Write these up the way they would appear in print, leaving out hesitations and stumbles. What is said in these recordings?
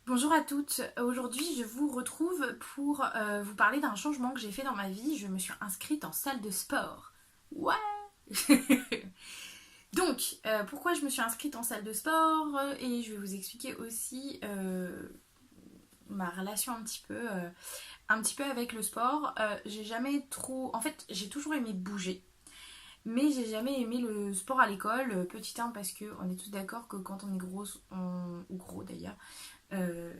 Bonjour à toutes, aujourd'hui je vous retrouve pour vous parler d'un changement que j'ai fait dans ma vie. Je me suis inscrite en salle de sport. Ouais. Donc, pourquoi je me suis inscrite en salle de sport et je vais vous expliquer aussi ma relation un petit peu avec le sport. J'ai jamais trop... En fait, j'ai toujours aimé bouger. Mais j'ai jamais aimé le sport à l'école, petit 1 parce que on est tous d'accord que quand on est grosse, ou gros d'ailleurs, euh,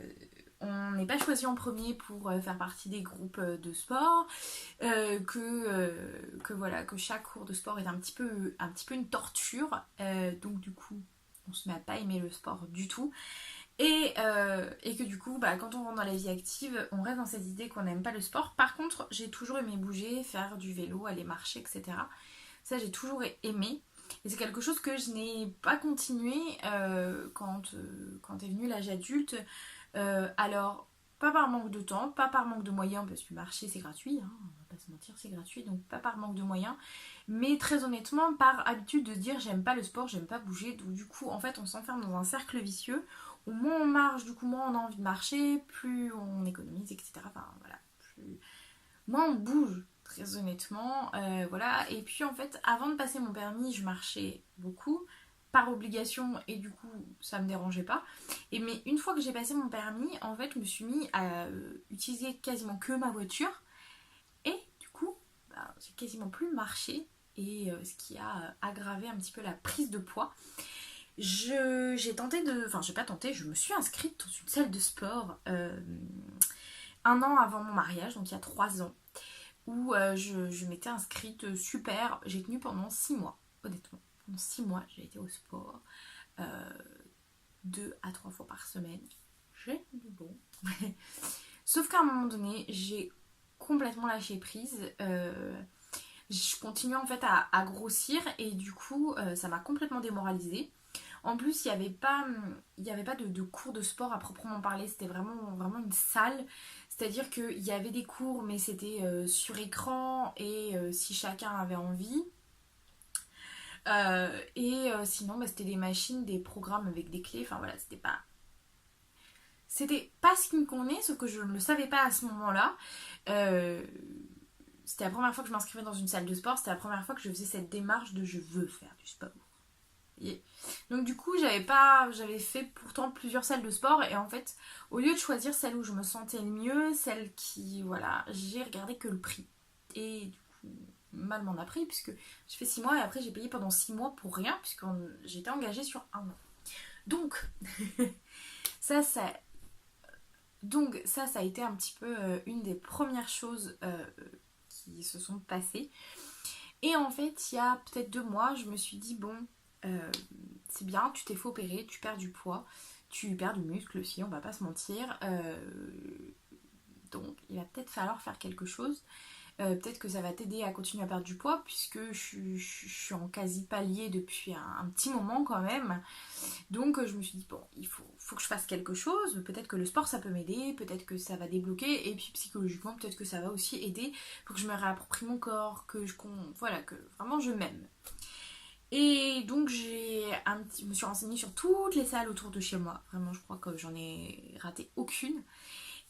on n'est pas choisi en premier pour faire partie des groupes de sport, que voilà, que chaque cours de sport est un petit peu une torture, donc du coup on se met à pas aimer le sport du tout, et que du coup bah, quand on rentre dans la vie active on reste dans cette idée qu'on n'aime pas le sport. Par contre j'ai toujours aimé bouger, faire du vélo, aller marcher, etc. Ça j'ai toujours aimé. Et c'est quelque chose que je n'ai pas continué quand est venu l'âge adulte. Alors, pas par manque de temps, pas par manque de moyens, parce que marcher c'est gratuit, hein, on va pas se mentir, c'est gratuit, donc pas par manque de moyens, mais très honnêtement par habitude de dire j'aime pas le sport, j'aime pas bouger, donc du coup en fait on s'enferme dans un cercle vicieux où moins on marche, du coup moins on a envie de marcher, plus on économise, etc. Enfin voilà, moins on bouge, très honnêtement, voilà. Et puis en fait, avant de passer mon permis, je marchais beaucoup par obligation et du coup ça me dérangeait pas. Mais une fois que j'ai passé mon permis, en fait, je me suis mis à utiliser quasiment que ma voiture et du coup, bah, j'ai quasiment plus marché et ce qui a aggravé un petit peu la prise de poids. J'ai tenté de, enfin j'ai pas tenté, je me suis inscrite dans une salle de sport un an avant mon mariage, donc il y a 3 ans où je m'étais inscrite super. J'ai tenu pendant 6 mois, honnêtement. Pendant 6 mois, j'ai été au sport 2 à 3 fois par semaine. J'ai du bon. Sauf qu'à un moment donné, j'ai complètement lâché prise. Je continuais en fait à grossir et du coup, ça m'a complètement démoralisée. En plus, il y avait pas de cours de sport à proprement parler. C'était vraiment une salle. C'est-à-dire qu'il y avait des cours, mais c'était sur écran et si chacun avait envie. Sinon, bah, c'était des machines, des programmes avec des clés. Enfin voilà, c'était pas ce qui me convenait, ce que je ne le savais pas à ce moment-là. Euh, C'était la première fois que je m'inscrivais dans une salle de sport. C'était la première fois que je faisais cette démarche de je veux faire du sport. Yeah. Donc du coup, j'avais fait pourtant plusieurs salles de sport et en fait, au lieu de choisir celle où je me sentais le mieux, celle qui, voilà, j'ai regardé que le prix. Et du coup, mal m'en a pris puisque j'ai fait 6 mois et après j'ai payé pendant 6 mois pour rien puisque j'étais engagée sur un an. Donc, ça, ça, ça a été un petit peu une des premières choses qui se sont passées. Et en fait, il y a peut-être 2 mois, je me suis dit, bon, c'est bien, tu t'es fait opérer, tu perds du poids, tu perds du muscle aussi, on va pas se mentir. Donc, il va peut-être falloir faire quelque chose. Peut-être que ça va t'aider à continuer à perdre du poids, puisque je suis en quasi palier depuis un petit moment quand même. Donc, je me suis dit, bon, faut que je fasse quelque chose. Peut-être que le sport, ça peut m'aider, peut-être que ça va débloquer, et puis psychologiquement, peut-être que ça va aussi aider pour que je me réapproprie mon corps, voilà, que vraiment je m'aime. Et donc je me suis renseignée sur toutes les salles autour de chez moi. Vraiment, je crois que j'en ai raté aucune.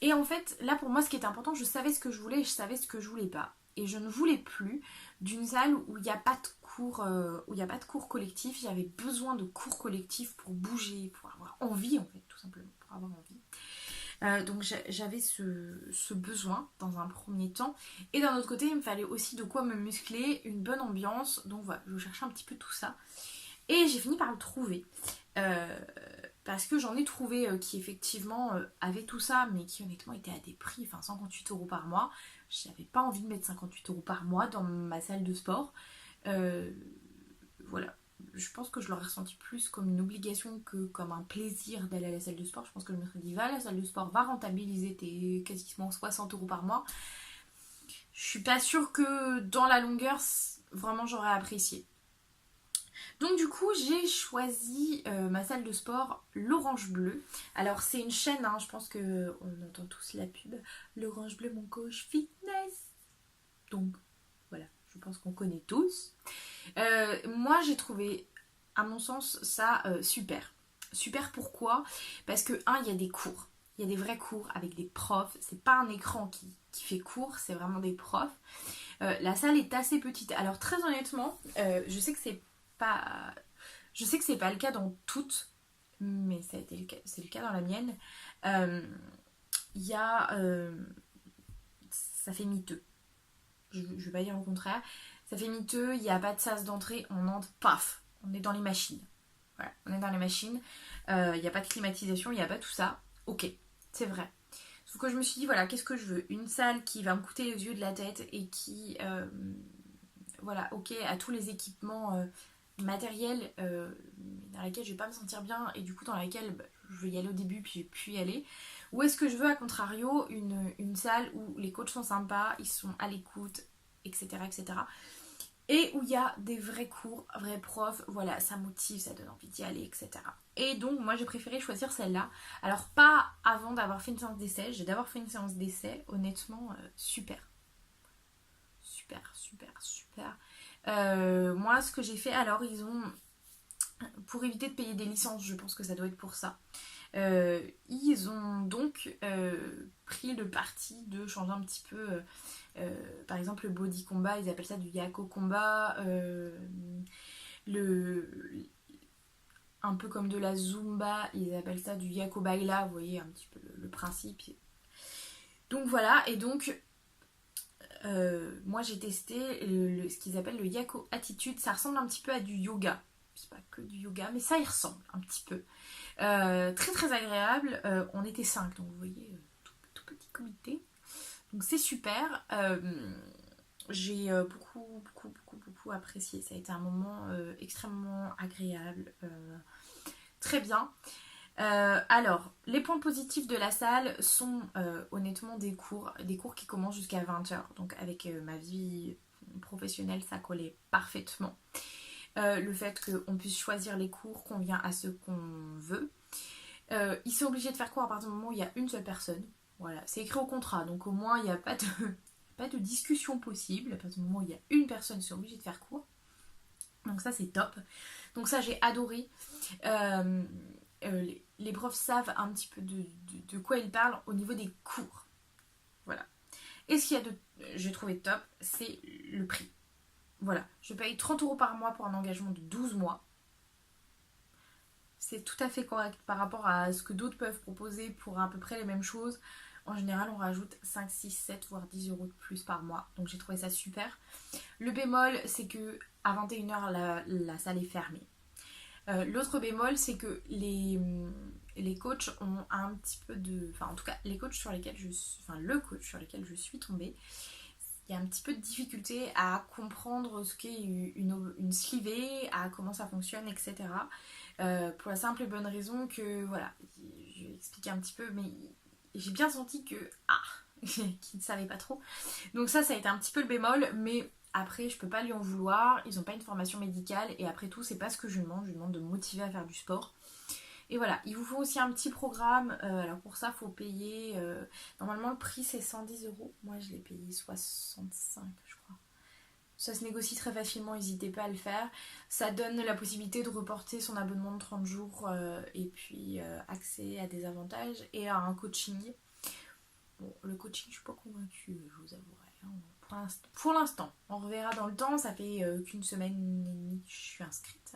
Et en fait, là pour moi, ce qui était important, je savais ce que je voulais et je savais ce que je voulais pas. Et je ne voulais plus d'une salle où il n'y a pas de cours, où il y a pas de cours collectifs. J'avais besoin de cours collectifs pour bouger, pour avoir envie en fait, tout simplement, pour avoir envie. Donc j'avais ce besoin dans un premier temps. Et d'un autre côté, il me fallait aussi de quoi me muscler, une bonne ambiance. Donc voilà, je cherchais un petit peu tout ça. Et j'ai fini par le trouver. Euh, Parce que j'en ai trouvé qui effectivement avaient tout ça, mais qui honnêtement étaient à des prix, enfin 58 € par mois. J'avais pas envie de mettre 58 € par mois dans ma salle de sport. Euh, voilà. Je pense que je l'aurais ressenti plus comme une obligation que comme un plaisir d'aller à la salle de sport. Je pense que je me serais dit, va à la salle de sport, va rentabiliser tes quasiment 60 € par mois. Je suis pas sûre que dans la longueur, vraiment j'aurais apprécié. Donc du coup, j'ai choisi ma salle de sport, l'Orange Bleu. Alors c'est une chaîne, hein, je pense que on entend tous la pub. L'Orange Bleu, mon coach fitness. Donc voilà, je pense qu'on connaît tous. Moi, j'ai trouvé, à mon sens, ça super. Super pourquoi? Parce que, un, il y a des cours. Il y a des vrais cours avec des profs. C'est pas un écran qui fait cours, c'est vraiment des profs. La salle est assez petite. Alors très honnêtement, je sais que c'est pas le cas dans toutes, mais c'est le cas dans la mienne. Il y a ça fait miteux. Je vais pas dire le contraire. Ça fait miteux, il n'y a pas de sas d'entrée, on entre, paf, on est dans les machines. Voilà, on est dans les machines. Il n'y a pas de climatisation, il n'y a pas tout ça. Ok, c'est vrai. Sauf que je me suis dit, voilà, qu'est-ce que je veux? Une salle qui va me coûter les yeux de la tête et qui, voilà, ok, a tous les équipements matériels dans laquelle je vais pas me sentir bien et du coup dans laquelle je vais y aller au début puis je vais plus y aller. Ou est-ce que je veux, à contrario, une salle où les coachs sont sympas, ils sont à l'écoute, etc., etc. Et où il y a des vrais cours, vrais profs, voilà, ça motive, ça donne envie d'y aller, etc. Et donc, moi, j'ai préféré choisir celle-là. Alors, pas avant d'avoir fait une séance d'essai. J'ai d'abord fait une séance d'essai. Honnêtement, super. Super, super, super. Moi, ce que j'ai fait, alors, ils ont... Pour éviter de payer des licences, je pense que ça doit être pour ça. Ils ont donc pris le parti de changer un petit peu, par exemple le body combat, ils appellent ça du yako combat, un peu comme de la zumba, ils appellent ça du yako baila, vous voyez un petit peu le principe. Donc voilà, et donc moi j'ai testé ce qu'ils appellent le yako attitude, ça ressemble un petit peu à du yoga. C'est pas que du yoga, mais ça y ressemble un petit peu. Très très agréable. On était 5, donc vous voyez, tout petit comité. Donc c'est super. J'ai beaucoup apprécié. Ça a été un moment extrêmement agréable. Très bien. Alors, les points positifs de la salle sont honnêtement des cours qui commencent jusqu'à 20h. Donc avec ma vie professionnelle, ça collait parfaitement. Le fait qu'on puisse choisir les cours convient à ce qu'on veut. Ils sont obligés de faire cours à partir du moment où il y a une seule personne. Voilà, c'est écrit au contrat, donc au moins il n'y a pas de discussion possible. À partir du moment où il y a une personne, ils sont obligés de faire cours. Donc ça c'est top. Donc ça j'ai adoré. Les profs savent un petit peu de quoi ils parlent au niveau des cours. Voilà. Et ce qu'il y a j'ai trouvé top, c'est le prix. Voilà, je paye 30 € par mois pour un engagement de 12 mois. C'est tout à fait correct par rapport à ce que d'autres peuvent proposer pour à peu près les mêmes choses. En général, on rajoute 5, 6, 7, voire 10 € de plus par mois. Donc j'ai trouvé ça super. Le bémol, c'est que à 21h, la salle est fermée. L'autre bémol, c'est que les coachs ont un petit peu de... Enfin, en tout cas, les coachs sur lesquels le coach sur lequel je suis tombée, il y a un petit peu de difficulté à comprendre ce qu'est une slivée, à comment ça fonctionne, etc. Pour la simple et bonne raison que, voilà, je vais expliquer un petit peu, mais j'ai bien senti que, qu'ils ne savaient pas trop. Donc ça a été un petit peu le bémol, mais après, je peux pas lui en vouloir, ils n'ont pas une formation médicale, et après tout, c'est pas ce que je lui demande de me motiver à faire du sport. Et voilà, il vous faut aussi un petit programme. Alors pour ça, il faut payer. Normalement, le prix c'est 110 €. Moi, je l'ai payé 65, je crois. Ça se négocie très facilement, n'hésitez pas à le faire. Ça donne la possibilité de reporter son abonnement de 30 jours et puis accès à des avantages et à un coaching. Bon, le coaching, je suis pas convaincue, je vous avouerai. Hein. Pour l'instant, on reverra dans le temps. Ça fait qu'une semaine et demie que je suis inscrite.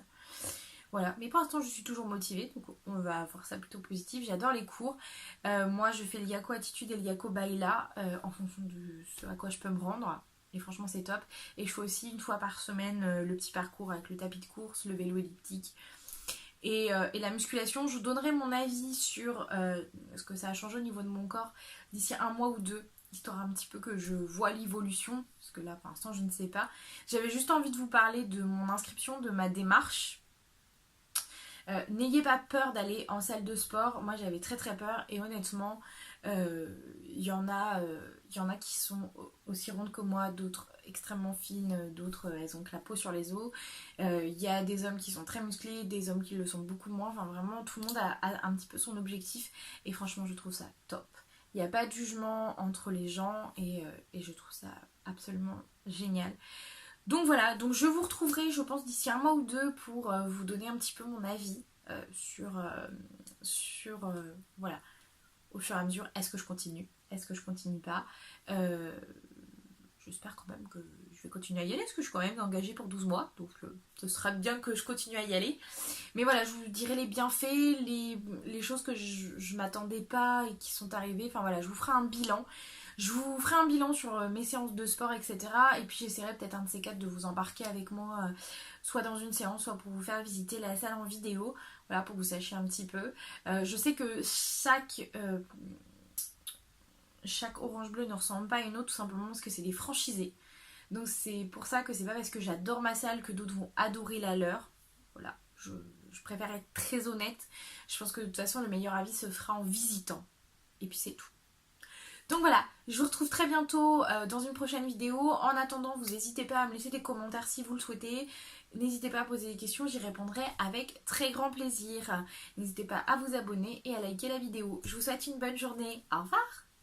Voilà, mais pour l'instant je suis toujours motivée, donc on va voir ça plutôt positif. J'adore les cours. Moi je fais le Yako Attitude et le Yako Baila en fonction de ce à quoi je peux me rendre. Et franchement c'est top. Et je fais aussi une fois par semaine le petit parcours avec le tapis de course, le vélo elliptique. Et la musculation, je vous donnerai mon avis sur ce que ça a changé au niveau de mon corps d'ici 1 mois ou 2. Histoire un petit peu que je vois l'évolution. Parce que là pour l'instant je ne sais pas. J'avais juste envie de vous parler de mon inscription, de ma démarche. N'ayez pas peur d'aller en salle de sport. Moi j'avais très très peur et honnêtement il y en a qui sont aussi rondes que moi, d'autres extrêmement fines, d'autres elles ont que la peau sur les os. Il y a des hommes qui sont très musclés, des hommes qui le sont beaucoup moins. Enfin vraiment tout le monde a un petit peu son objectif et franchement je trouve ça top. Il n'y a pas de jugement entre les gens et je trouve ça absolument génial. Donc voilà, donc je vous retrouverai je pense d'ici 1 mois ou 2 pour vous donner un petit peu mon avis sur voilà, au fur et à mesure, est-ce que je continue, est-ce que je continue pas. J'espère quand même que je vais continuer à y aller, parce que je suis quand même engagée pour 12 mois, donc ce sera bien que je continue à y aller. Mais voilà, je vous dirai les bienfaits, les choses que je m'attendais pas et qui sont arrivées. Enfin voilà, je vous ferai un bilan. Je vous ferai un bilan sur mes séances de sport, etc. Et puis j'essaierai peut-être un de ces quatre de vous embarquer avec moi, soit dans une séance, soit pour vous faire visiter la salle en vidéo. Voilà, pour que vous sachiez un petit peu. Je sais que chaque orange bleu ne ressemble pas à une autre, tout simplement parce que c'est des franchisés. Donc c'est pour ça que c'est pas parce que j'adore ma salle que d'autres vont adorer la leur. Voilà, je préfère être très honnête. Je pense que de toute façon le meilleur avis se fera en visitant. Et puis c'est tout. Donc voilà, je vous retrouve très bientôt dans une prochaine vidéo. En attendant, vous n'hésitez pas à me laisser des commentaires si vous le souhaitez. N'hésitez pas à poser des questions, j'y répondrai avec très grand plaisir. N'hésitez pas à vous abonner et à liker la vidéo. Je vous souhaite une bonne journée. Au revoir!